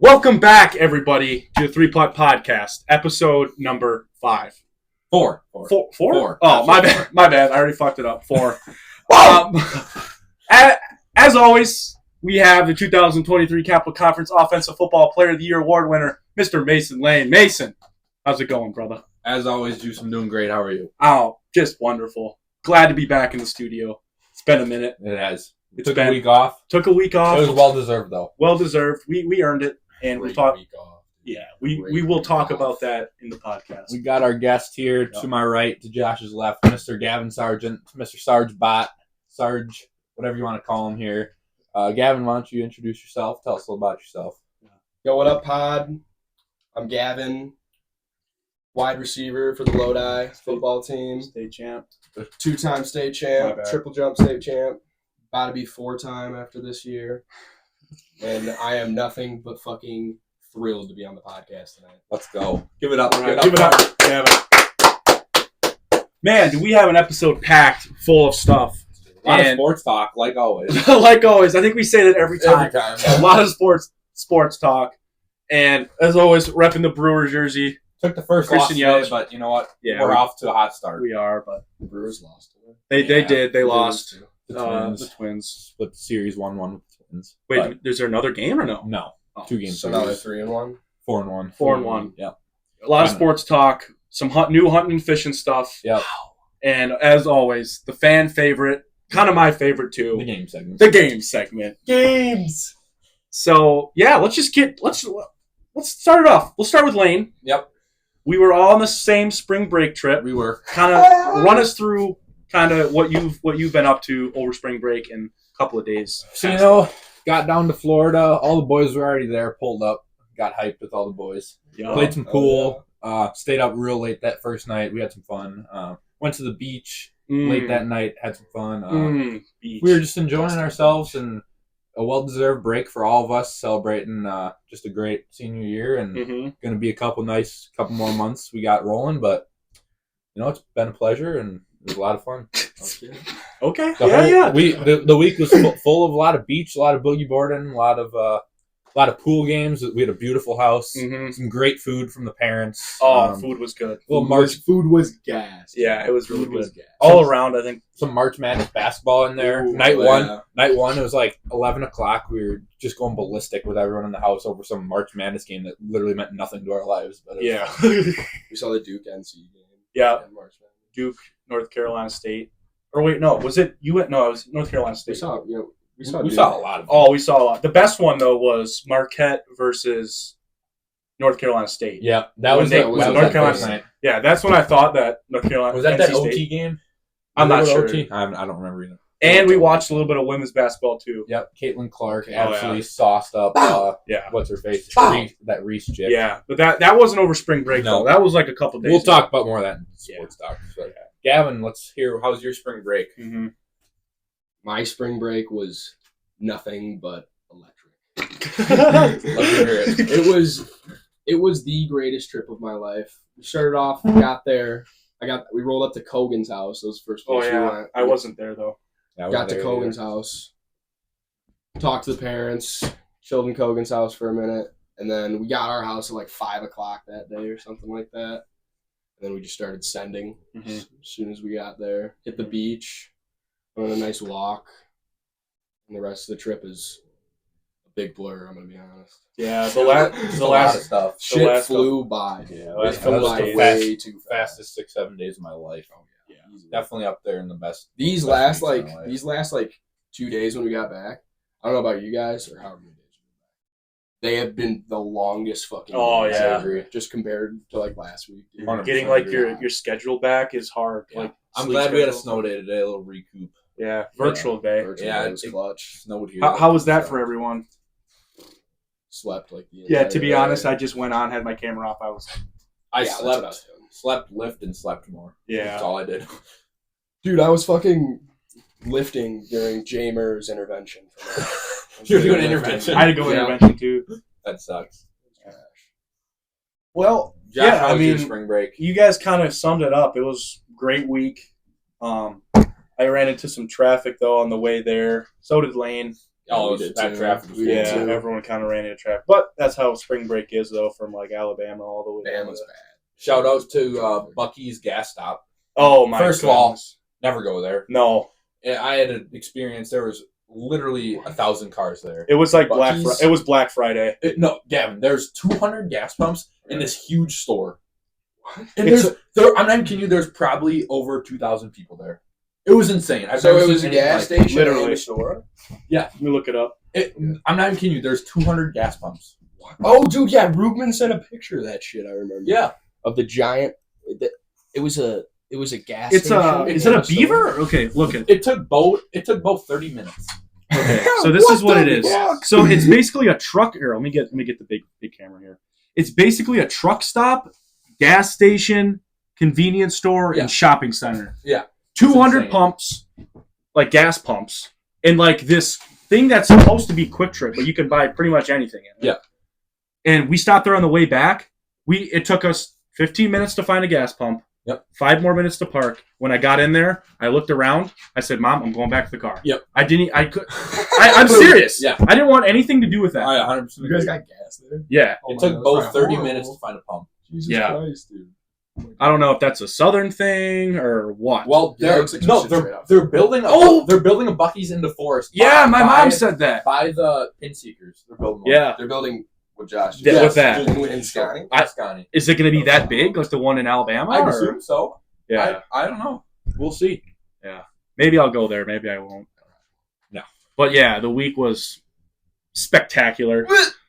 Welcome back, everybody, to the 3 Putt Podcast, episode number 5. Four. Four? Oh, my bad. My bad. I already fucked it up. 4. As always, we have the 2023 Capital Conference Offensive Football Player of the Year award winner, Mr. Mason Lane. Mason, how's it going, brother? As always, Juice, I'm doing great. How are you? Oh, just wonderful. Glad to be back in the studio. It's been a minute. It has. Took a week off. Took a week off. It was well-deserved, though. Well-deserved. We earned it. And we'll talk. Week off. Yeah, we will talk about that in the podcast. We got our guest here to my right, to Josh's left, Mr. Gavin Sargent, Mr. Sarge Bot, Sarge, whatever you want to call him here. Gavin, why don't you introduce yourself? Tell us a little about yourself. Yo, what up, pod? I'm Gavin, wide receiver for the Lodi football team. State champ. 2-time state champ, triple jump state champ. About to be 4-time after this year. And I am nothing but fucking thrilled to be on the podcast tonight. Let's go. Give it up. Right, give it up. Gavin. Man, do we have an episode packed full of stuff. A lot of sports talk, like always. Like always. I think we say that every time. Yeah. A lot of sports talk. And as always, repping the Brewers jersey. Took the first loss today, but you know what? Yeah, we're off to a hot start. We are, but The Brewers lost. They did. They lost. The Twins. Split the series 1-1 with the Twins. Wait, but is there another game or no? No. Oh, 2 games. So now they're 3-1. 4-1. 4-1. Yeah. A lot of sports talk. Some new hunting and fishing stuff. Yep. And as always, the fan favorite, kind of my favorite too. The game segment. The game segment. Games! So, yeah, let's start it off. We'll start with Lane. Yep. We were all on the same spring break trip. We were. Kind of run us through kind of what you've been up to over spring break in a couple of days. So, got down to Florida. All the boys were already there, pulled up, got hyped with all the boys. Yeah. Played some pool. Stayed up real late that first night. We had some fun. Went to the beach late that night, had some fun. We were just enjoying ourselves and a well-deserved break for all of us, celebrating just a great senior year and going to be a couple more months we got rolling. But, it's been a pleasure and it was a lot of fun. Okay. The week was full of a lot of beach, a lot of boogie boarding, a lot of pool games. We had a beautiful house, some great food from the parents. Food was good. Food was gas. Yeah, it was really good. All around, I think. Some March Madness basketball in there. Ooh, night one, it was like 11 o'clock. We were just going ballistic with everyone in the house over some March Madness game that literally meant nothing to our lives. But yeah. We saw the Duke NC game. Yeah. Duke, North Carolina State. Or wait, no, was it you went? No, it was North Carolina State. We saw a lot of them. Oh, we saw a lot. The best one though was Marquette versus North Carolina State. Yeah, that was North Carolina night. Yeah, that's when I thought that North Carolina was that NC OT State game. I'm not sure. OT? I don't remember either. And we watched a little bit of women's basketball too. Yep, Caitlin Clark absolutely sauced up. Yeah, what's her face? That Reese chick. Yeah, but that wasn't over spring break though. That was like a couple days. We'll talk about more of that in sports talk. So, Gavin, let's hear how's your spring break. My spring break was nothing but electric. Love to hear it. It was the greatest trip of my life. We started off, got there. We rolled up to Kogan's house. Those first Oh we yeah, went. I wasn't there though. Got to Kogan's house, talked to the parents, chilled in Kogan's house for a minute, and then we got our house at like 5 o'clock that day or something like that. And then we just started sending as soon as we got there. Hit the beach, went on a nice walk, and the rest of the trip is a big blur. I'm gonna be honest. Yeah, the last stuff. Shit flew by. Yeah, it flew by way too fast. Fastest 6-7 days of my life. Oh yeah, definitely up there in the best. These last 2 days when we got back. I don't know about you guys or however many days we got back. They have been the longest fucking. Oh days yeah, ever, just compared to like last week. Dude. Getting like your schedule back is hard. Yeah. Like I'm glad we had a snow day today, a little recoup. Yeah, virtual day. It was clutch. Snowed here. How was that for everyone? Slept like the to be honest, I just went on, had my camera off. I slept, lift, and slept more. Yeah, that's all I did. Dude, I was fucking lifting during Jamer's intervention. You were doing intervention. I had to go intervention too. That sucks. Well, Josh, how was your spring break? You guys kind of summed it up. It was a great week. I ran into some traffic though on the way there. So did Lane. Oh, we did that too. traffic was We did Yeah, too. everyone kind of ran into traffic. But that's how spring break is, though, from like Alabama all the way down. Bama's bad. Shout out to Bucky's gas stop. Oh my! First of all, goodness. never go there. No, I had an experience. There was literally 1,000 cars there. it was like Buc-ee's? It was Black Friday. No, Gavin. There's 200 gas pumps in this huge store. And It's I'm not even kidding you. There's probably over 2,000 people there. It was insane. I've So never it was a seen anything gas like it. station Literally. and a store? Let me look it up. I'm not even kidding you. There's 200 gas pumps. Oh, dude, yeah. Rubman sent a picture of that shit, I remember. Yeah. Of the giant... It was a gas It's station. is it a and store. beaver? Okay, look at. It took both 30 minutes. Okay, so this is what it is. fuck? So it's basically a truck. Here, let me get the big camera here. It's basically a truck stop, gas station, convenience store, Yeah. and shopping center. Yeah. 200 insane. pumps, like gas pumps, and like this thing that's supposed to be Quick Trip, but you can buy pretty much anything in it. Yeah. And we stopped there on the way back. It took us 15 minutes to find a gas pump. Yep. 5 more minutes to park. When I got in there, I looked around. I said, "Mom, I'm going back to the car." Yep. I'm serious. Yeah. I didn't want anything to do with that. I 100% You guys agree. got gas there? Yeah. Oh It my took God, both that's 30 horrible. minutes to find a pump. Jesus Yeah. Christ, dude. I don't know if that's a southern thing or what. Well, Yeah, it looks like some shit straight up. they're building a Buc-ee's in the forest. Yeah, my by- mom said that. by the pin seekers. They're building one. Yeah. They're building with Josh. Yeah, with that. In Scotty. Scotty. Is it going to be that big, like the one in Alabama? I or- assume so. Yeah. I don't know. We'll see. Maybe I'll go there. Maybe I won't. No. But yeah, the week was spectacular.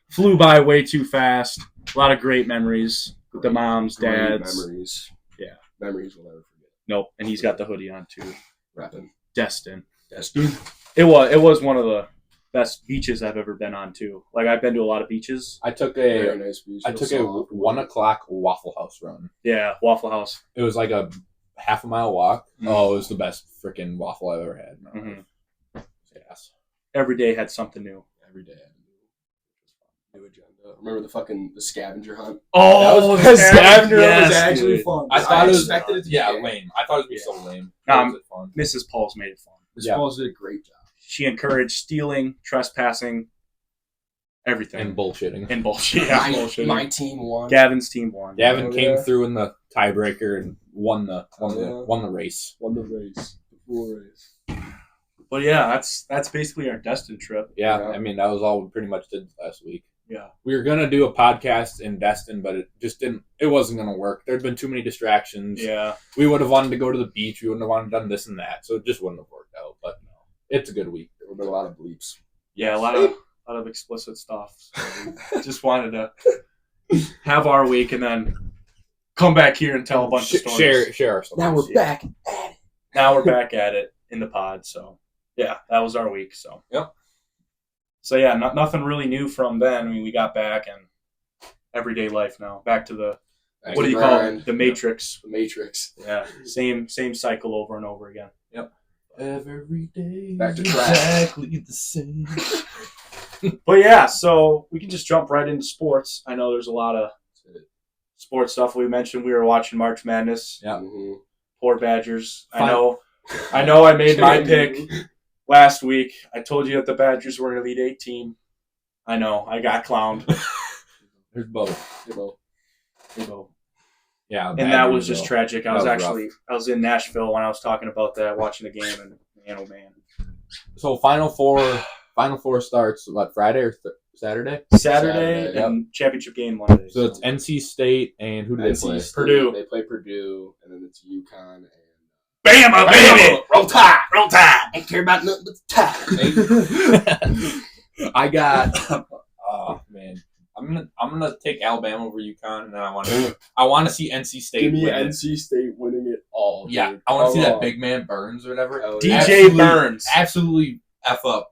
Flew by way too fast. A lot of great memories with the moms, Great dads. memories. Yeah. Memories we'll never forget. Nope. And he's got the hoodie on too. Rapping. Destin. Destin. It was one of the best beaches I've ever been on too. Like I've been to a lot of beaches. I took Very a nice beach. I took a 1:00 Waffle House run. Yeah, Waffle House. It was like a half a mile walk. Mm. Oh, it was the best freaking waffle I've ever had. in my Mhm. life. Yes. Every day had something new. Every day. New agenda. Remember the scavenger hunt? Oh, the scavenger hunt was actually dude. fun. I thought it was expected it to be lame. I thought it would be so lame. Nah, Was it fun? Mrs. Paul's made it fun. Miss Yeah. Pauls did a great job. She encouraged stealing, trespassing, everything. And bullshitting. And bullshit. Yeah, bullshit. My team won. Gavin's team won. Gavin Oh, came yeah. through in the tiebreaker and won the race. Won the race. The full race. But yeah, that's basically our Destin trip. Yeah, Yeah. I mean that was all we pretty much did last week. Yeah. We were gonna do a podcast in Destin, but it just didn't. It wasn't gonna work. There'd been too many distractions. Yeah. We would have wanted to go to the beach. We wouldn't have wanted to done this and that. So it just wouldn't have worked out. But no, it's a good week. There would have been a lot of bleeps. Yeah, a lot of explicit stuff. So we just wanted to have our week and then come back here and tell a bunch of stories. Share our stories. Now we're back. Now we're back at it in the pod. So yeah, that was our week. So Yep. So yeah, nothing really new from then. I mean, we got back and everyday life now. Back to the Back what to do you the call it? grind. The Matrix. The Matrix. Yeah, same cycle over and over again. Every day Back to is track. exactly the same. But yeah, so we can just jump right into sports. I know there's a lot of sports stuff. We mentioned we were watching March Madness. Yeah. Mm-hmm. Poor Badgers. Fine. I know I made my pick last week. I told you that the Badgers were an Elite Eight team. I know. I got clowned. There's both. Yeah, And that was just tragic. I was That was I was in Nashville when I was talking about that, watching the game, and man, oh man. So Final Four starts what, Friday or Saturday? Saturday Yep. and championship game Monday. So it's NC State and who do they play? NC State, Purdue. They play Purdue, and then it's UConn and Bama, baby! Roll Tide. Roll Tide! I care about nothing but the Tide. I got. Oh man, I'm gonna take Alabama over UConn, and then I want to see NC State. Give me win it. NC State winning it all. Yeah, dude. I want to see Come that on. big man Burns or whatever. Hell DJ yeah. Absolutely- Burns. Absolutely f up.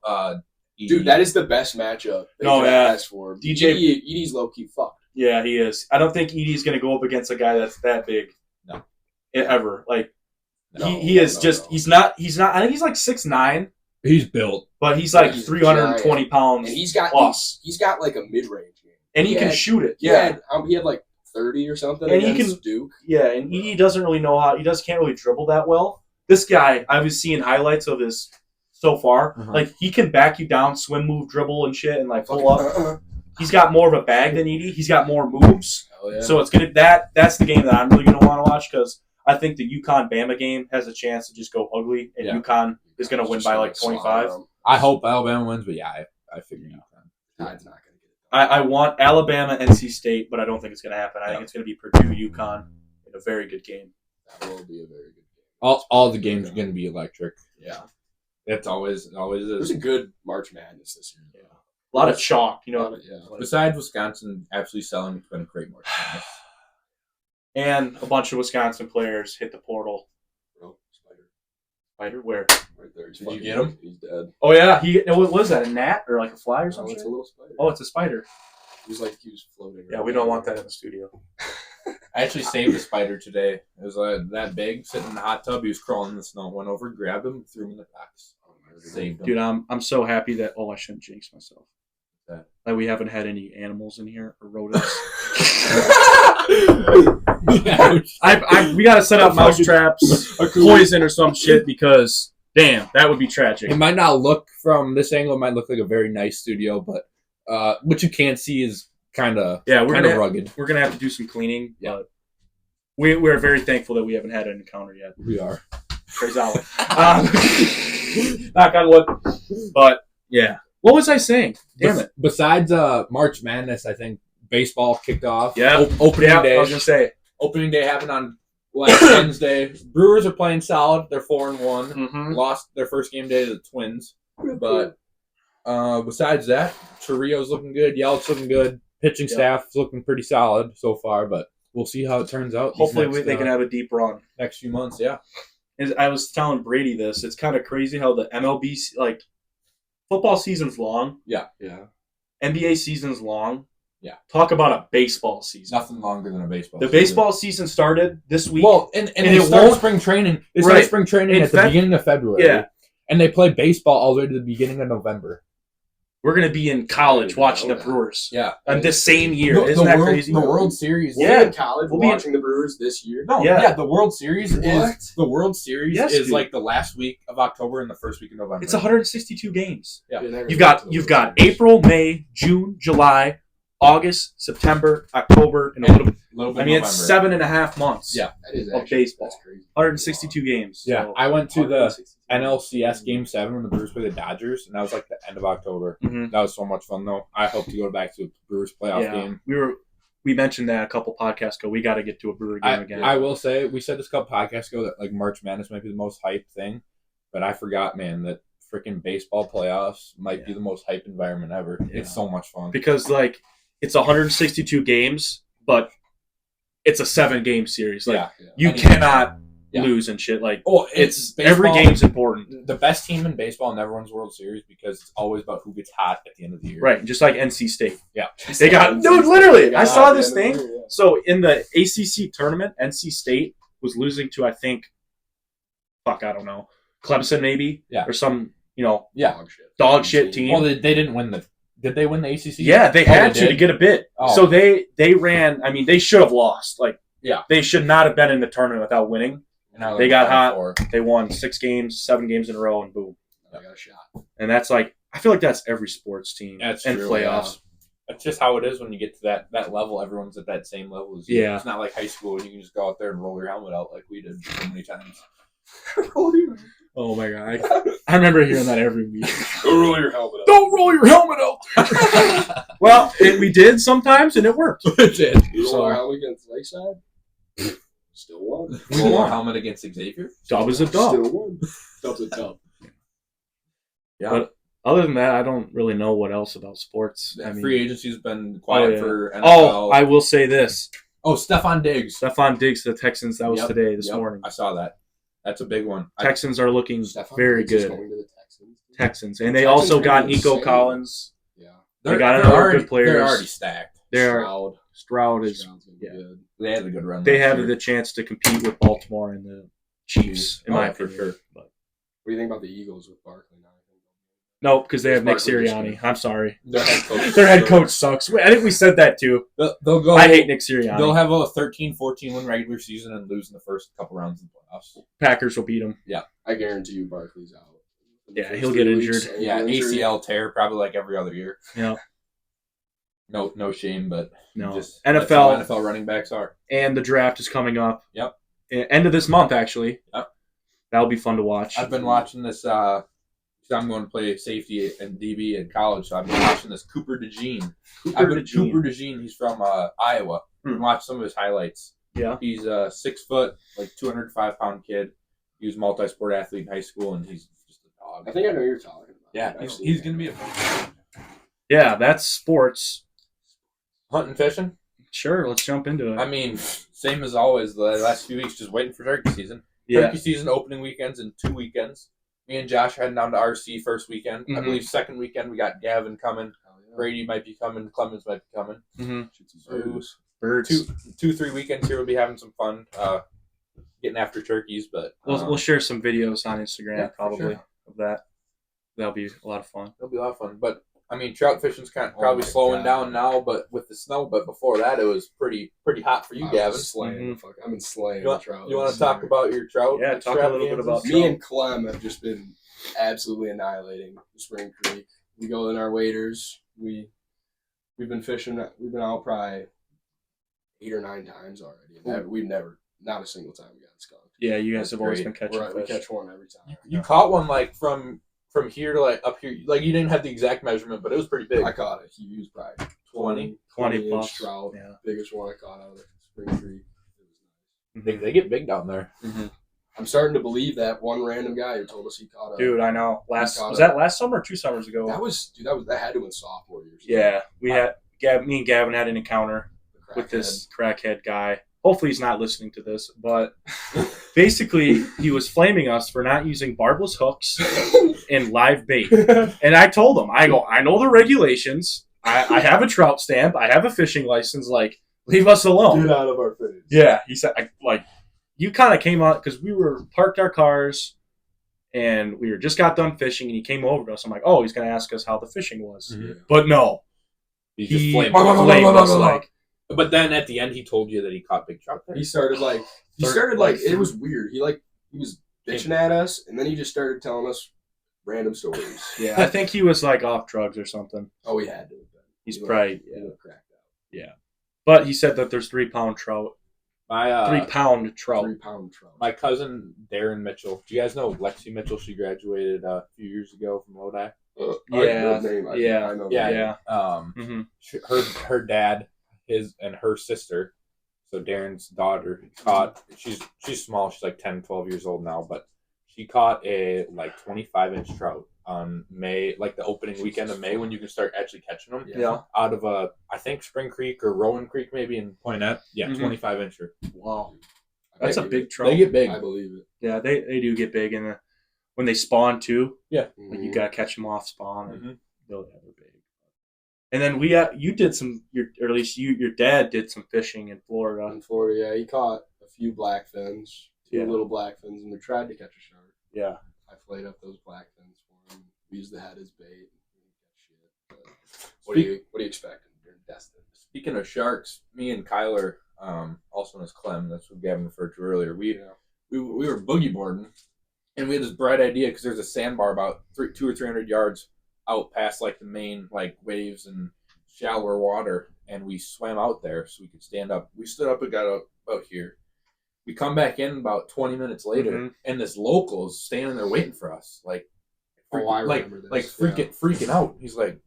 ED. Dude, that is the best matchup. They No, could yeah. ask for. DJ Edie's low key fucked. Yeah, he is. I don't think Edie's going to go up against a guy that's that big. No. Ever. Like, No, he is no, just, no. he's not, I think he's like 6'9", He's built. but he's like He's 320 pounds. And he's got plus. he's got like a mid range game. And he can had- shoot it. He Yeah. had like 30 or something And he against can- Duke. Yeah, and Edie doesn't really know how, can't really dribble that well. This guy, I was seeing highlights of his so far. Uh-huh. Like, he can back you down, swim, move, dribble, and shit, and, like, pull up. He's got more of a bag than Edie. He's got more moves. Oh, yeah. So it's gonna that's the game that I'm really gonna want to watch because I think the UConn-Bama game has a chance to just go ugly, and UConn is gonna win by like 25. I hope Alabama wins, but yeah, I figure UConn. Tide's not gonna get it. I want Alabama, NC State, but I don't think it's gonna happen. I think it's gonna be Purdue, UConn in a very good game. That will be a very good game. All the games are gonna be electric. Yeah, It always it was is. a good March Madness this year. Yeah. A lot of chalk, you know. Yeah. Besides Wisconsin absolutely selling, it's been a great March Madness. And a bunch of Wisconsin players hit the portal. Bro, Spider. Spider, where? Right there. Did you get him? He's dead. Oh yeah, what was that? A gnat or like a fly or Oh, something? it's a little spider. Oh, it's a spider. He was floating. Yeah, we don't want that in the studio. I actually saved a spider today. It was that big, sitting in the hot tub. He was crawling in the snow. Went over, grabbed him, threw him in the box. Saved him. Dude, I'm so happy that I shouldn't jinx myself. That. Like we haven't had any animals in here or rodents. We gotta set up mouse traps, poison or some shit because damn, that would be tragic. It might not look from this angle. It might look like a very nice studio, but what you can't see is kind of rugged. We're gonna have to do some cleaning. Yeah. But we're very thankful that we haven't had an encounter yet. We are. Praise Allah. Knock on wood. But yeah, what was I saying? Damn it. Besides March Madness, I think baseball kicked off. Yeah. Opening day. I was gonna say. Opening day happened on last Wednesday. Brewers are playing solid. They're 4-1. Mm-hmm. Lost their first game day to the Twins. But besides that, Chirrio's looking good. Yelt's looking good. Pitching staff's looking pretty solid so far. But we'll see how it turns out. Hopefully they can have a deep run. Next few months, yeah. I was telling Brady this. It's kind of crazy how the MLB, like, football season's long. Yeah. NBA season's long. Yeah. Talk about a baseball season. Nothing longer than a baseball The season. baseball season started this week. Well, and it start won't- spring training. They Right. start spring training In at the beginning of February. Yeah. And they play baseball all the way to the beginning of November. We're going to be in college watching the Brewers. Yeah. And this same year. The Isn't that World- crazy? The World Series. We'll be in college We'll be watching the Brewers this year. No, Yeah. the World Series is Yes, dude. like the last week of October and the first week of November. It's 162 games. Yeah. You've got April, May, June, July, August, September, October, and a little bit. Little I mean, it's 7.5 months. Yeah. That is of actually, baseball. That's crazy. 162 games. Yeah, So. I went to the 162. NLCS Game 7 when the Brewers played the Dodgers, and that was like the end of October. Mhm. That was so much fun, though. I hope to go back to a Brewers playoff game. We mentioned that a couple podcasts ago. We got to get to a Brewer game again. I will say, we said this a couple podcasts ago that like March Madness might be the most hyped thing, but I forgot, man, that freaking baseball playoffs might be the most hype environment ever. Yeah. It's so much fun. Because like it's 162 games, but it's a 7-game series. Like you cannot lose and shit. Like it's baseball, every game's important. The best team in baseball never wins World Series because it's always about who gets hot at the end of the year. Right, just like NC State. Yeah. They got literally. I saw this thing. So in the ACC tournament, NC State was losing to I don't know, Clemson maybe, or some dog shit team. Well, they didn't win the. Did they win the ACC? Yeah, they had to get a bid. Oh. So they ran. I mean, they should have lost. Like, they should not have been in the tournament without winning. They got hot. They won 7 games in a row, and boom, they got a shot. And that's like, I feel like that's every sports team and true, playoffs. That's just how it is when you get to that level. Everyone's at that same level as you. It's not like high school and you can just go out there and roll your helmet out like we did so many times. Oh my god, I remember hearing that every week. Don't roll your helmet out. Don't roll your helmet out. Well, we did sometimes, and it worked. It did. You roll our helmet against Lakeside? Still won. Roll our helmet against Xavier? Dub is a dub. Still won. Dub's a dub. Yeah. But other than that, I don't really know what else about sports. I mean, free agency's been quiet for NFL. Oh, I will say this. Oh, Stephon Diggs. Stephon Diggs to the Texans. That was today, this morning. I saw that. That's a big one. Texans are looking very good. Going to the Texans. And they also got Nico Collins. Yeah. They got another good players. They're already stacked. Stroud is good. They had a good run. They have the chance to compete with Baltimore and the Chiefs, in my opinion. For sure. But what do you think about the Eagles with Barkley now? No, because they have Nick Sirianni. I'm sorry. Their head coach. Their head coach sucks. I think we said that too. They'll go. I hate Nick Sirianni. They'll have a 13-14 win regular season and lose in the first couple rounds of the playoffs. Packers will beat them. Yeah, I guarantee you, Barkley's out. Yeah, he'll get injured. Yeah, ACL tear probably like every other year. Yeah. No shame, but no. Just NFL running backs are. And the draft is coming up. Yep. End of this month, actually. Yep. That'll be fun to watch. I've been watching this. I'm going to play safety and DB in college, so I've been watching this Cooper DeJean. Cooper DeJean. He's from Iowa. I've been watching some of his highlights. Yeah. He's a 6 foot, like 205-pound kid. He was a multi-sport athlete in high school, and he's just a dog. I think I know who you're talking about. Yeah, he's going to be a Yeah, that's sports. Hunting, fishing? Sure, let's jump into it. I mean, same as always, the last few weeks, just waiting for turkey season. Yeah. Turkey season opening weekends in 2 weekends. Me and Josh heading down to RC first weekend. I believe second weekend we got Gavin coming. Brady might be coming. Clemens might be coming. Shoot some Birds. 2-3 weekends here. We'll be having some fun getting after turkeys. But we'll share some videos on Instagram probably of that. That'll be a lot of fun. It'll be a lot of fun. But I mean, trout fishing's probably slowing down now, but with the snow. But before that, it was pretty hot for you, Gavin. I've been slaying trout. You want to talk about your trout? Yeah, talk a little bit about me and Clem have just been absolutely annihilating Spring Creek. We go in our waders. We've been fishing. We've been out probably 8 or 9 times already. And we've never, not a single time we got skunked. Yeah, you guys have always been catching fish. We catch one every time. You caught one like from here to like up here. Like you didn't have the exact measurement, but it was pretty big. I caught a huge, probably 20 inch trout. Yeah. Biggest one I caught out of Spring Creek. It was nice. They get big down there. Mm-hmm. I'm starting to believe that one random guy who told us he caught a. Dude, I know. Was that last summer or 2 summers ago? That had to have been sophomore year. Yeah, me and Gavin had an encounter with this crackhead guy. Hopefully he's not listening to this, but basically he was flaming us for not using barbless hooks and live bait. And I told him, I know the regulations. I have a trout stamp. I have a fishing license. Like, leave us alone. Get out of our face. Yeah, he said, you kind of came out because we were parked our cars and we just got done fishing and he came over to us. I'm like, oh, he's going to ask us how the fishing was. Mm-hmm. But no. He just flamed us. But then at the end, he told you that he caught big trout there. He started it was weird. He was bitching at us, and then he just started telling us random stories. Yeah, I think he was like off drugs or something. Oh, he had to have been. He's probably cracked out. Yeah, but he said that there's 3 pound trout. 3 pound trout. 3 pound trout. My cousin Darren Mitchell. Do you guys know Lexi Mitchell? She graduated a few years ago from Lodi. I know. Her dad. His and her sister, so Darren's daughter, caught. She's small. She's like 10, 12 years old now, but she caught a 25-inch trout on May, like the opening weekend of May when you can start actually catching them. Yeah. Out of I think Spring Creek or Rowan Creek maybe in Poinette. Yeah, 25-incher. Wow, that's a big trout. They get big. I believe it. Yeah, they do get big, and when they spawn too. Yeah, you gotta catch them off spawn, and they're big. And then you did or at least your dad did some fishing in Florida. In Florida, yeah, he caught a few blackfins, 2 little blackfins, and we tried to catch a shark. Yeah, I flayed up those blackfins for him. We used the head as bait. What do you expect? You're destined. Speaking of sharks, me and Kyler, also known as Clem, that's what Gavin referred to earlier. We were boogie boarding, and we had this bright idea because there's a sandbar about 200 or 300 yards out past like the main like waves and shallower water, and we swam out there so we could stand up. We stood up and got out here. We come back in about 20 minutes later, and this local is standing there waiting for us, freaking out. He's like,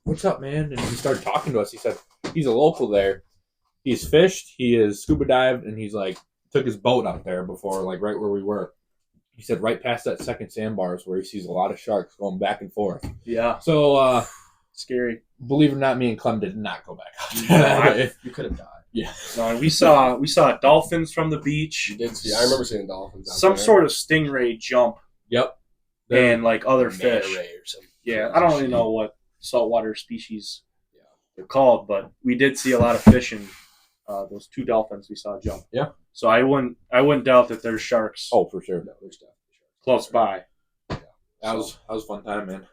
"What's up, man?" And he started talking to us. He said he's a local there. He's fished, he is scuba dived, and he's like took his boat out there before, like right where we were. He said right past that second sandbar is where he sees a lot of sharks going back and forth. Yeah. So, scary. Believe it or not, me and Clem did not go back out there. You could have died. Yeah. No, and we saw dolphins from the beach. You did see. I remember seeing dolphins. Some sort of stingray jump. Yep. And like other fish. Or something. Yeah, I don't really know what saltwater species they're called, but we did see a lot of fish and those 2 dolphins we saw jump. Yeah. So I wouldn't doubt that there's sharks. Oh, for sure. No, there's definitely sharks close by. Yeah. That was a fun time, man.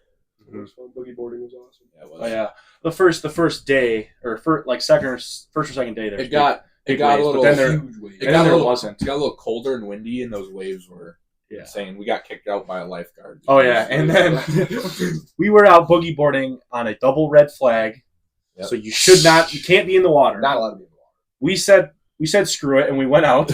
It was fun. Boogie boarding was awesome. Yeah, it was. Oh yeah, the first day or first or second day there. It got a little huge wave. It got a little cold and windy, and those waves were saying we got kicked out by a lifeguard. Oh yeah, and then we were out boogie boarding on a double red flag, so you can't be in the water. Not allowed to be in the water. We said screw it, and we went out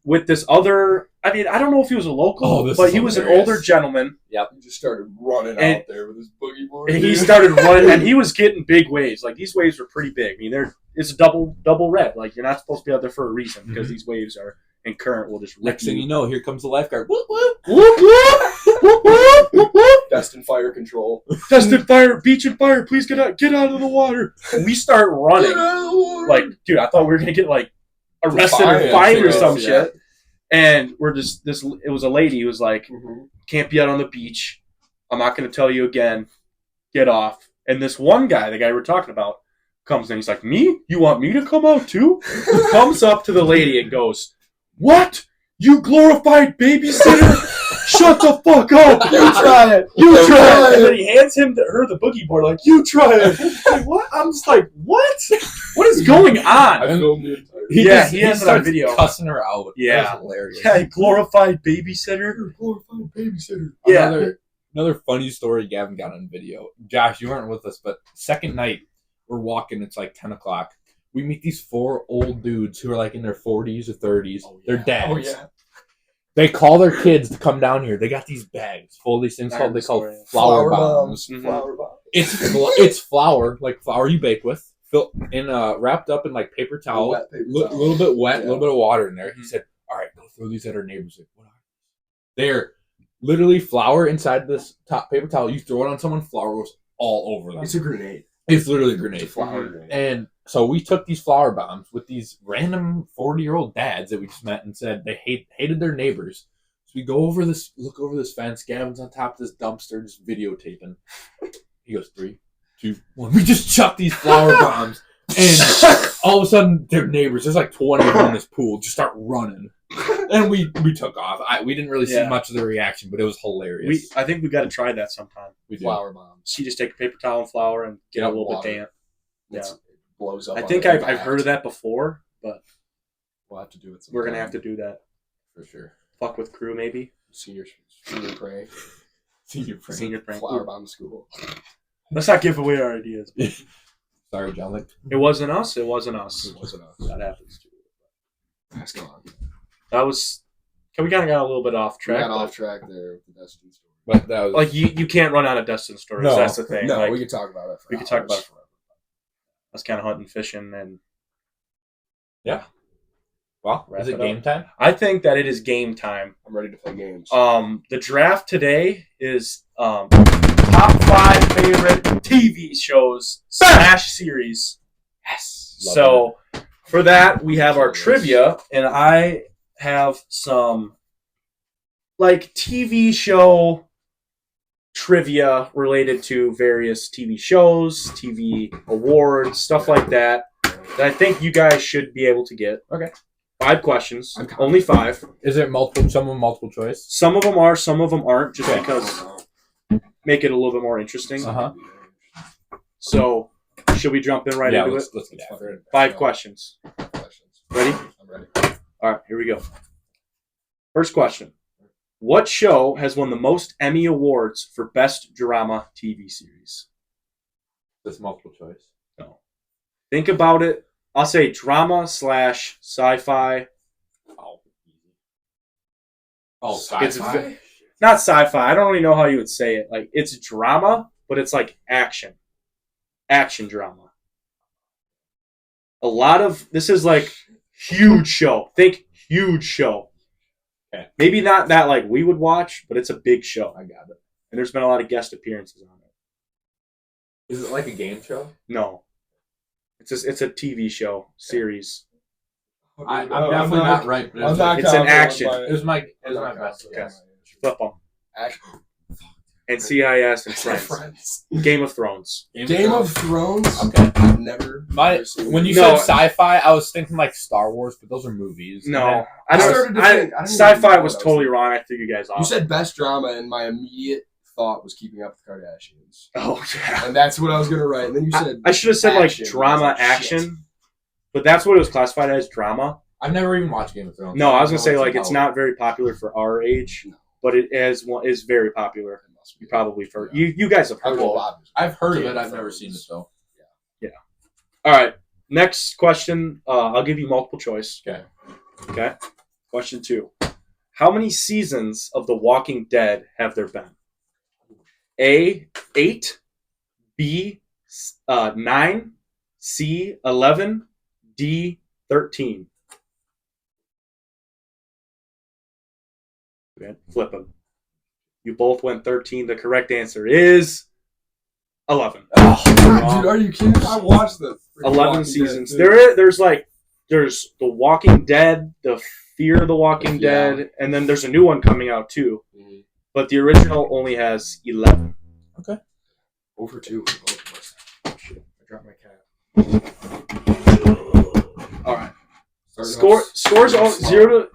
with this other. I mean, I don't know if he was a local, but he was an older gentleman. Yep. He just started running out there with his boogie board. And he started running, and he was getting big waves. Like, these waves were pretty big. I mean, it's a double red. Like, you're not supposed to be out there for a reason because these waves are in current will just rip Next thing you know, here comes the lifeguard. Whoop, whoop. Whoop, whoop. Whoop, whoop. Whoop, whoop. Destined fire control. Destined fire, beach and fire. Please get out of the water. And we start running. Like, dude, I thought we were gonna get like arrested or fined or some shit. And we're just it was a lady who was like, can't be out on the beach. I'm not going to tell you again. Get off. And this one guy, the guy we're talking about, comes in. He's like, me? You want me to come out too? He comes up to the lady and goes, what? You glorified babysitter? Shut the fuck up. You try it. You try it. And then he hands her the boogie board like, you try it. Like, what? I'm just like, what? What is going on? I filmed the entire he has it on video. Cussing her out. Yeah. That was hilarious. Yeah, glorified babysitter. Glorified babysitter. Yeah. Another funny story Gavin got on video. Josh, you weren't with us, but second night, we're walking. It's like 10 o'clock. We meet these 4 old dudes who are like in their 40s or 30s. Oh, yeah. They're dads. Oh, yeah. They call their kids to come down here. They got these bags full of these things called flour bombs. Mm-hmm. Flour bombs. It's flour, like flour you bake with, wrapped up in like paper towel, a little bit wet, a little bit of water in there. He said, all right, go throw these at our neighbors. Like, what are they? They're literally flour inside this paper towel. You throw it on someone, flour goes all over them. It's a grenade. It's literally a grenade. It's a flour grenade. And so we took these flour bombs with these random 40-year-old dads that we just met and said they hated their neighbors. So we look over this fence. Gavin's on top of this dumpster just videotaping. He goes, 3, 2, 1. We just chuck these flour bombs. And all of a sudden, their neighbors, there's like 20 of them in this pool, just start running. And we took off. We didn't really see much of the reaction, but it was hilarious. I think we got to try that sometime. We do. Flour bombs. So you just take a paper towel and flour and get a little bit damp. Yeah. It blows up. I think I've heard of that before, but we'll have to do it sometime. We're going to have to do that. For sure. Fuck with crew, maybe. Senior prank. Senior prank. Flour bomb school. Let's not give away our ideas. Sorry, John. It wasn't us. That happens too. That's gone. That was. We kind of got a little bit off track. We got off track there with the Destin story. But that was like you can't run out of Destin stories. No, that's the thing. No, like, we could talk about it. We could talk about it forever. That's kind of hunting, fishing, and yeah. Well, is it game time? I think that it is game time. I'm ready to play games. The draft today is top 5 favorite TV shows / series. Yes. So for that we have our trivia, and I have some like TV show trivia related to various TV shows, TV awards, stuff like that I think you guys should be able to get. Okay. 5 questions. Only 5. Is it multiple? Some of them multiple choice? Some of them are, some of them aren't, just because make it a little bit more interesting. Uh-huh. So, should we jump in right into it? Let's get after it. 5 questions. Ready? I'm ready. All right, here we go. First question. What show has won the most Emmy Awards for Best Drama TV Series? This multiple choice? No. Think about it. I'll say drama / sci-fi. Oh, sci-fi? It's not sci-fi. I don't really know how you would say it. Like, it's drama, but it's like action. Action drama. A lot of... This is like huge show. Think huge show. Okay. Maybe not that like we would watch, but it's a big show. I got it. And there's been a lot of guest appearances on it. Is it like a game show? No. It's a TV show series. I'm definitely not right, but it's an action. It was my best guess. Flip them. And CIS and Friends. Game of Thrones. Game of Thrones? Okay. I've never when you said sci-fi, I was thinking like Star Wars, but those are movies. No. Sci-fi was totally wrong. I threw you guys off. You said best drama, and my immediate thought was Keeping Up with the Kardashians. Oh, yeah. And that's what I was going to write. And then you said I should have said like drama action, but that's what it was classified as, drama. I've never even watched Game of Thrones. No, I was gonna say like it's not very popular for our age, but it is very popular. You probably heard. You guys have heard of it. I've heard of it. I've never seen it though. Yeah. All right. Next question. I'll give you multiple choice. Okay. Question 2. How many seasons of The Walking Dead have there been? A, 8. B, 9. C, 11. D, 13. Okay, flip them. You both went 13. The correct answer is 11. Oh, God, dude, are you kidding? I watched the 11 seasons. There's The Walking Dead, The Fear of the Walking Dead, and then there's a new one coming out too. Mm-hmm. But the original only has 11. Okay. Over 2. Oh, shit. I dropped my cat. All right. Scores all 0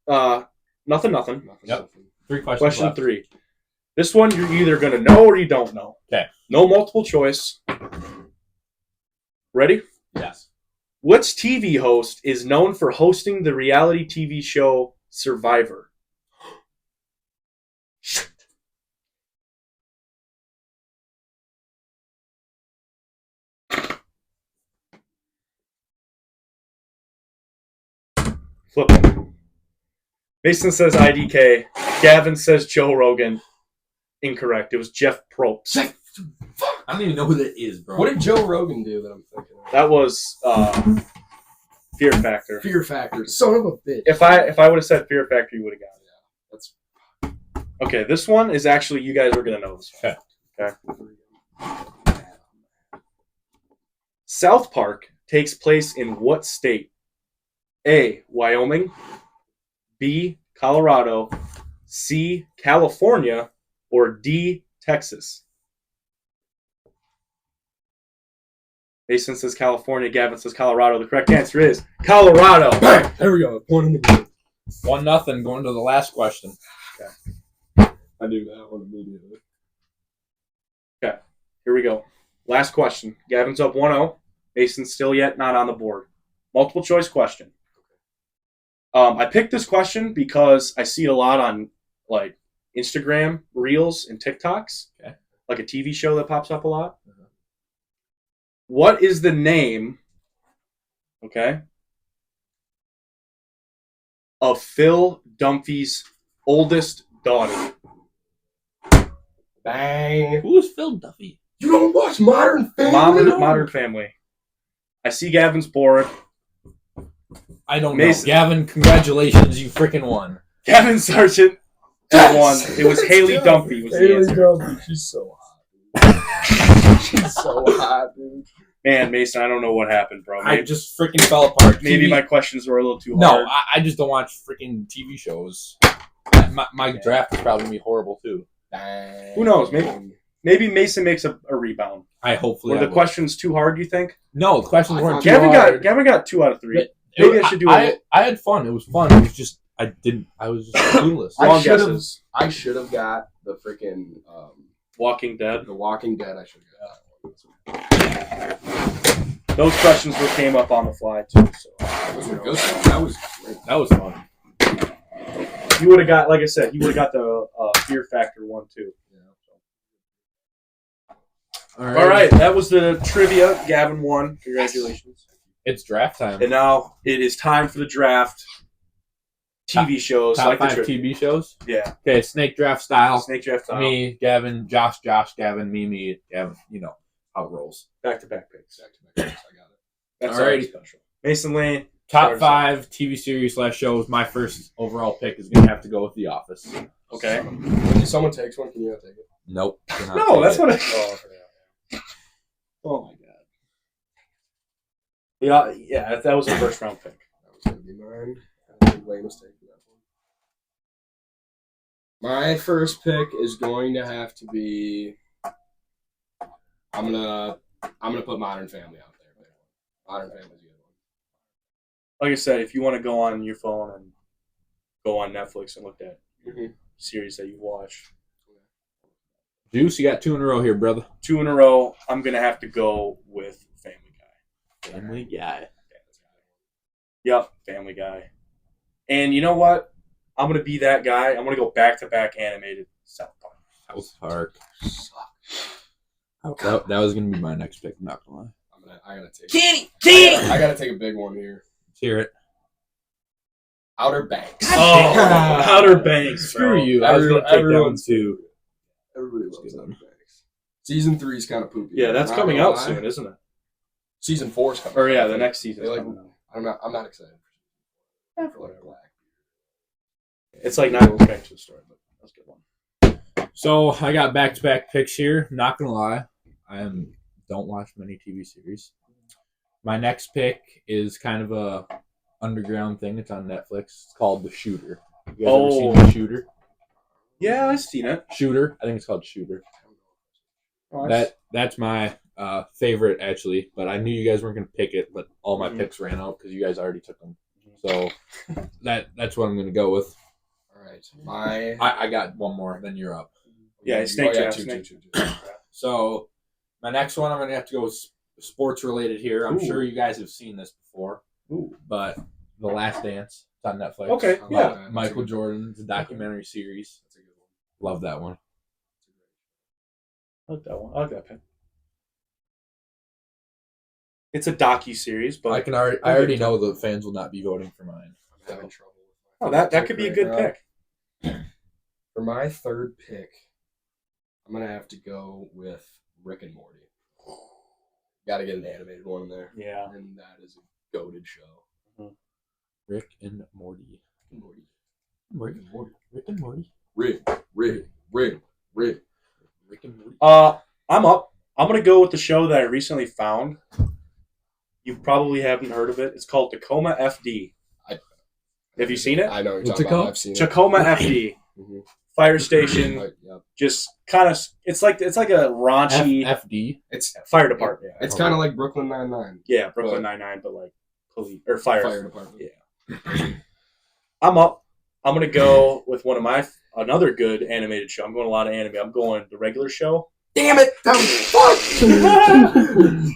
to nothing. Yep. 3 questions. Question left. 3. This one you're either gonna know or you don't know. Okay. No multiple choice. Ready? Yes. Which TV host is known for hosting the reality TV show Survivor? Flip it. Mason says IDK. Gavin says Joe Rogan. Incorrect. It was Jeff Probst. I don't even know who that is, bro. What did Joe Rogan do that I'm thinking of? That was Fear Factor. Fear Factor. Son of a bitch. If I would have said Fear Factor, you would have got it. Yeah, that's okay. This one is actually you guys are gonna know this one. Okay. South Park takes place in what state? A, Wyoming. B, Colorado. C, California. Or D, Texas. Mason says California. Gavin says Colorado. The correct answer is Colorado. Bang! There we go. Point in the board. 1-0. Going to the last question. Okay. I knew that one immediately. Okay. Here we go. Last question. Gavin's up 1-0. Mason's still yet not on the board. Multiple choice question. I picked this question because I see a lot on like Instagram Reels and TikToks. Okay. Like a TV show that pops up a lot. Uh-huh. What is the name, of Phil Dunphy's oldest daughter? Bang. Who is Phil Duffy? You don't watch Modern Family? Modern Family. I see Gavin's board. I don't know. Gavin, congratulations. You freaking won. Gavin Sargent won. It was Haley Dunphy was the answer. Dunphy. She's so hot. She's so hot, dude. Man, Mason, I don't know what happened, bro. I just freaking fell apart. Maybe my questions were a little too No, hard. I just don't watch freaking TV shows. My draft is probably going to be horrible, too. Who knows? Maybe Mason makes a rebound. Hopefully. Were the questions too hard, you think? No, the questions weren't too hard. Gavin got 2 out of 3. Maybe I should do it. I had fun. It was fun. It was just I was just clueless. I should have got the freaking Walking Dead. The Walking Dead. I should have got that one. Those questions came up on the fly too. So those were good. That was great. That was fun. You would have got, like I said, you would have got the Fear Factor one too. All right, that was the trivia. Gavin won. Congratulations. It's draft time. And now it is time for the draft. TV shows. Top 5 TV shows? Yeah. Okay, snake draft style. Snake draft style. Me, Gavin, Josh, Gavin, me, Gavin. You know how it rolls. Back-to-back picks. I got it. That's already special. Mason Lane. Top 5 TV series / shows. My first overall pick is going to have to go with The Office. Okay. If someone takes one, can you not take it? Nope. No, that's what Oh my god. Yeah, that was a first round pick. That was gonna be mine. I think Lane was taking that one. My first pick is going to have to be. I'm gonna put Modern Family out there. Modern Family's a good one. Like I said, if you want to go on your phone and go on Netflix and look at series that you watch. Juice, you got 2 in a row here, brother. 2 in a row. I'm gonna have to go with Family Guy. Family Guy. Yep, Family Guy. And you know what? I'm going to be that guy. I'm going to go back-to-back animated South Park. South Park. That was going to be my next pick, I'm not going to lie. I gotta take Kenny! I gotta take a big one here. Let's hear it. Outer Banks. Oh, Outer Banks. Screw you. I was going to take that one too. Everybody loves Outer Banks. Season 3 is kind of poopy. Yeah, that's coming out soon, isn't it? Season 4 is coming. Or yeah, the next season. I'm not excited. For like Black. It's like not back to the story, but that's a good one. So I got back-to-back picks here. Not gonna lie, don't watch many TV series. My next pick is kind of a underground thing. It's on Netflix. It's called The Shooter. You guys ever seen The Shooter? Yeah, I've seen it. Shooter. I think it's called Shooter. Oh, that's my favorite actually, but I knew you guys weren't gonna pick it. But all my picks ran out because you guys already took them. So that's what I'm gonna go with. All right, I got one more. Then you're up. Yeah, Snake. Two. So my next one, I'm gonna have to go sports related here. I'm sure you guys have seen this before. But The Last Dance. It's on Netflix. Okay, yeah. Michael Jordan's documentary series. That's a good one. Love that one. I like that one. I like that pick. It's a docu-series, but I already know the fans will not be voting for mine. I'm having trouble. Oh, that could be a good pick. For my third pick, I'm gonna have to go with Rick and Morty. Got to get an animated one in there. Yeah, and that is a goated show. Mm-hmm. Rick and Morty. Rick and Morty. Rick and Morty. Rick and Morty. I'm up. I'm gonna go with the show that I recently found. You probably haven't heard of it. It's called Tacoma FD. Have you seen it? I know. What's it called? I've seen Tacoma FD. Mm-hmm. Fire station. Yep. Just kind of. It's like a raunchy FD. It's fire department. It's kind of like Brooklyn Nine-Nine. Yeah, Brooklyn Nine-Nine, but like police or fire department. Yeah. I'm up. I'm gonna go with another good animated show. I'm going a lot of anime. I'm going the regular show. Damn it! That was fuck.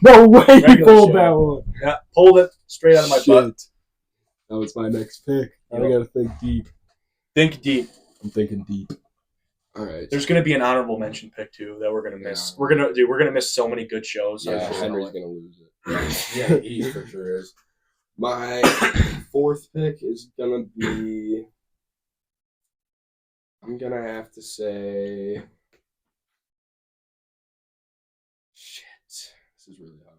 No way you pulled that one. Yeah, pulled it straight out of my butt. That was my next pick. Yep. I gotta think deep. Think deep. I'm thinking deep. All right. There's gonna be an honourable mention pick too that we're gonna miss. Yeah. We're gonna miss so many good shows. Yeah, Henry's gonna lose it. Yeah, he for sure is. My fourth pick is gonna be. I'm gonna have to say. Shit, this is really hard.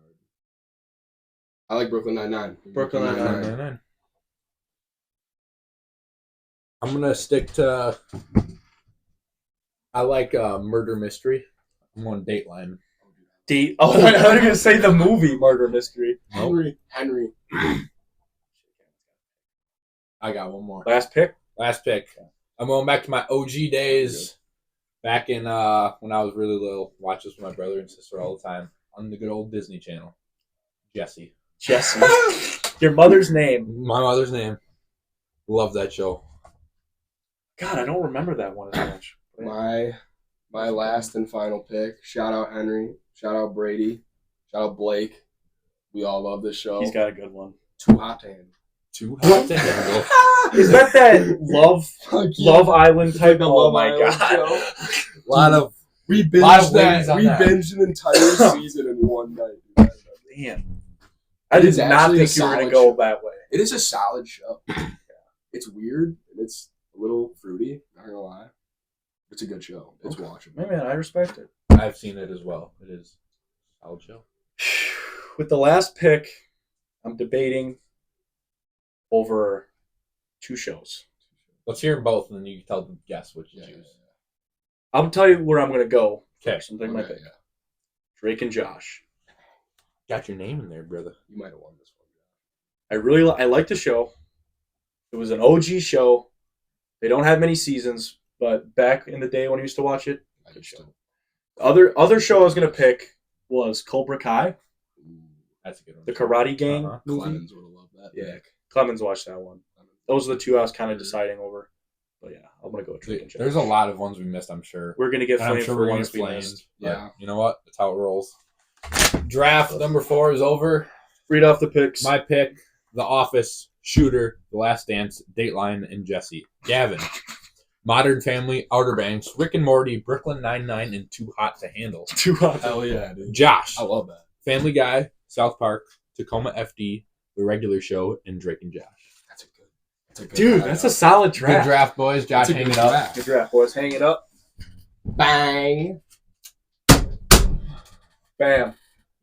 I like Brooklyn Nine-Nine. Brooklyn Nine-Nine. I'm gonna stick to. I like murder mystery. I'm on Dateline. Oh, I was gonna say the movie Murder Mystery. Henry. I got one more. Last pick. I'm going back to my OG days. Back in when I was really little, watch this with my brother and sister all the time on the good old Disney Channel. Jesse. Your mother's name. My mother's name. Love that show. God, I don't remember that one as much. My last and final pick. Shout out Henry. Shout out Brady. Shout out Blake. We all love this show. He's got a good one. Too Hot to Handle. Too Hot to Handle. Is that Love Island type? Oh my god! A lot of we binged an entire season in one night. Damn, I did not think you were going to go that way. It is a solid show. It's weird and it's a little fruity. Not gonna lie, it's a good show. It's watchable. Man, I respect it. I've seen it as well. It is a solid show. With the last pick, I'm debating over two shows. Let's hear them both, and then you can tell them guess which you choose. Yeah. I'll tell you where I'm going to go. Okay. Something like that. Yeah. Drake and Josh. Got your name in there, brother. You might have won this one. I like the show. It was an OG show. They don't have many seasons, but back in the day when I used to watch it, good show. Other show I was going to pick was Cobra Kai. That's a good one. The Karate Gang movie. Clemens would have loved that. Yeah, Clemens watched that one. Those are the two I was kind of deciding over. But yeah, I'm going to go with Drake and Josh. There's a lot of ones we missed, I'm sure. We're going to get flamed for ones we missed. Yeah. You know what? That's how it rolls. Draft number 4 is over. Read off the picks. My pick, The Office, Shooter, The Last Dance, Dateline, and Jesse. Gavin, Modern Family, Outer Banks, Rick and Morty, Brooklyn Nine-Nine, and Too Hot to Handle. Too hot. Hell yeah, dude. Josh, I love that. Family Guy, South Park, Tacoma FD, The Regular Show, and Drake and Josh. That's a good Dude, that's a solid draft. Good draft, boys. Josh, hang it up. Good draft, boys. Hang it up. Bang. Bam.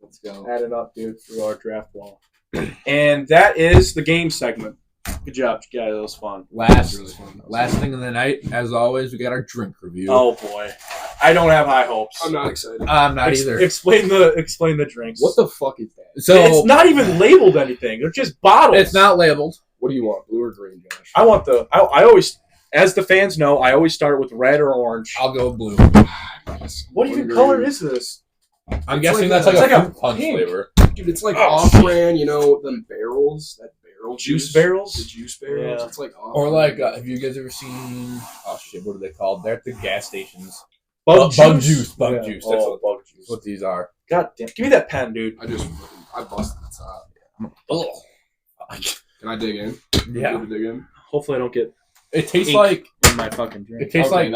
Let's go. Add it up, dude, through our draft wall. And that is the game segment. Good job, guys. That was fun. Last Really thing of the night, as always, we got our drink review. Oh boy, I don't have high hopes. I'm not excited. I'm not either. Explain the drinks. What the fuck is that? So It's not even labeled anything. They're just bottles. It's not labeled. What do you want, blue or green, Josh? I want the. I always, as the fans know, I always start with red or orange. I'll go blue. What even color is this? I'm It's guessing like that's like a a fruit punch pink. flavor. Dude, it's like Oh, off-brand, them barrels, that barrel Juice barrels? The juice barrels. Yeah. It's like off. Or like, have you guys ever seen? Oh shit, what are they called? They're at the gas stations. Bug juice. Bug Yeah. juice. That's Oh, bug juice. what these are. God damn! Give me that pen, dude. I busted the top. Oh, Can I dig in? yeah. Can I dig in? Hopefully, I don't get It tastes Ink. like in my fucking drink. it tastes Okay,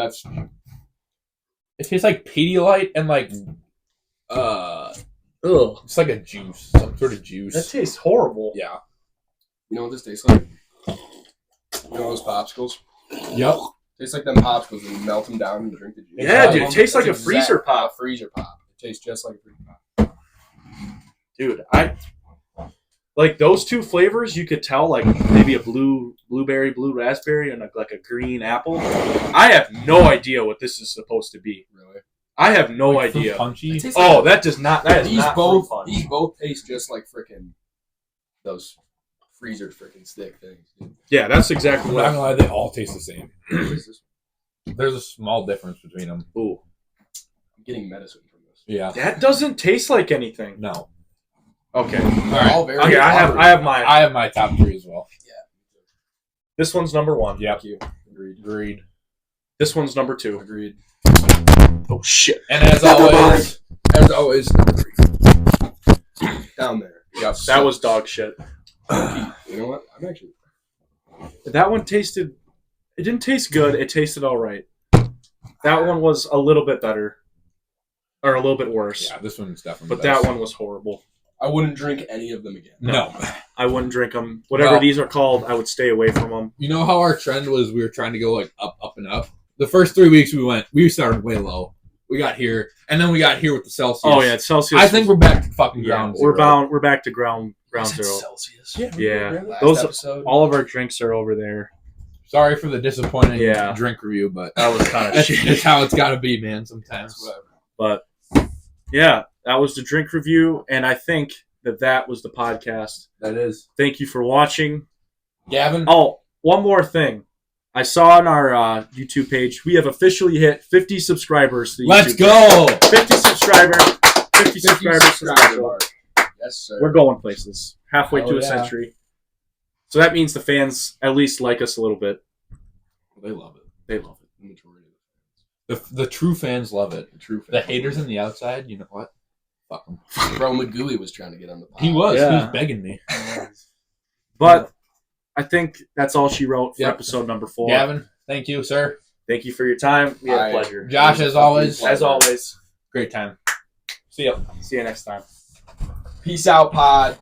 like Pedialyte and like Ugh. it's like a juice, some sort of juice. That tastes horrible. Yeah. You know what this tastes like? You know those popsicles? Yep. Tastes like them popsicles and you melt them down and drink the juice. Yeah, dude, it tastes like That's a freezer pop. A freezer pop. It tastes just like a freezer pop. Dude, I like those two flavors. You could tell, like maybe a blueberry, blue raspberry, and like a green apple. I have no idea what this is supposed to be. Really? I have no Like fruit idea. punchy. It tastes Oh, like- that does not. That is these not both fruit punch. these both taste just like freaking those freezer freaking stick things. Dude. Yeah, that's exactly I'm what. not gonna lie, they all taste the same. What is this? There's a small difference between them. Ooh, I'm getting medicine from this. Yeah. that doesn't taste like anything. No. Okay. They're all very Okay, I have mine. I have my top three as well. This one's number one. Yep. Thank you. Agreed. This one's number two. Agreed. Oh shit. And as always, Down there. yep. That was dog shit. You know what? I'm actually. That one tasted. It didn't taste good. It tasted all right. That one was a little bit better, or a little bit worse. Yeah, this one's definitely. But the best. that one was horrible. I wouldn't drink any of them again. No. I wouldn't drink them. Whatever Well- these are called, I would stay away from them. You know how our trend was? We were trying to go like up, up, and up. The first 3 weeks we started way low. We got here, and then we got here with the Celsius. Oh yeah, Celsius. I think we're back to fucking yeah, ground we're zero. bound. We're back to ground Is it zero. Celsius. Yeah, Last those episode. all of our drinks are over there. Sorry for the disappointing Yeah. drink review, but That was kind of that's, shit. that's how it's got to be, man. Sometimes. Whatever. But yeah, that was the drink review, and I think that was the podcast. That is. Thank you for watching. Gavin. Oh, one more thing. I saw on our YouTube page, we have officially hit 50 subscribers. To the Let's YouTube go. page. 50 subscribers. 50 subscribers. subscriber mark. Yes, sir. We're going places. Halfway Hell to a yeah. century. So that means the fans at least like us a little bit. They love it. They love it. The majority of The true fans love it. the true The fans. haters on the outside, you know what? Fuck them. Bro McGooey was trying to get on the pod. He was. He Yeah. was begging me. But I think that's all she wrote for Yep. episode number 4. Gavin, thank you, sir. Thank you for your time. We had a Bye. pleasure. Josh, as always. As always. Great time. See ya. See you next time. Peace out, pod.